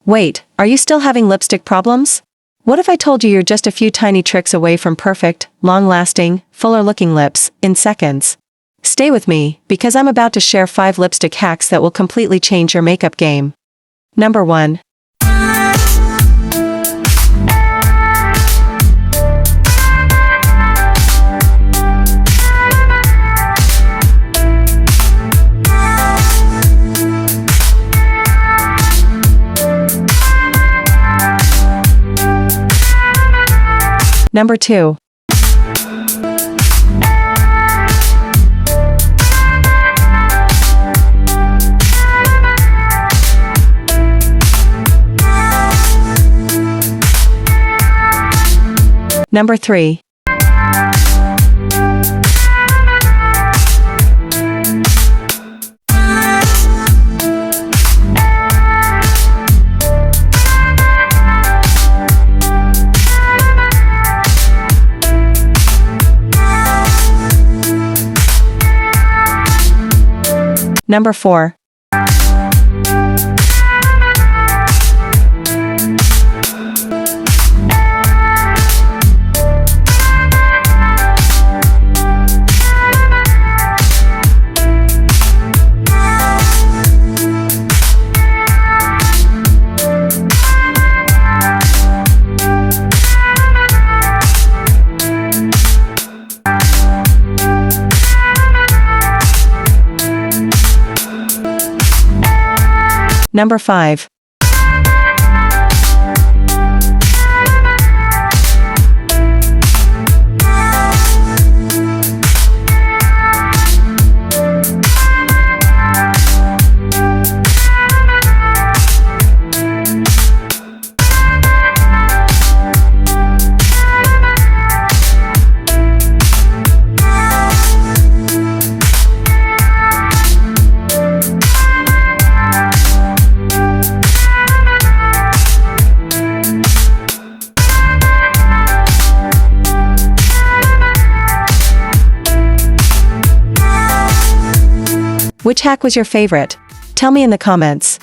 Wait, are you still having lipstick problems? What if I told you you're just a few tiny tricks away from perfect, long-lasting, fuller-looking lips, in seconds? Stay with me, because I'm about to share 5 lipstick hacks that will completely change your makeup game. Number 1. Number 2. Number 3. Number 4. Number 5. Which hack was your favorite? Tell me in the comments.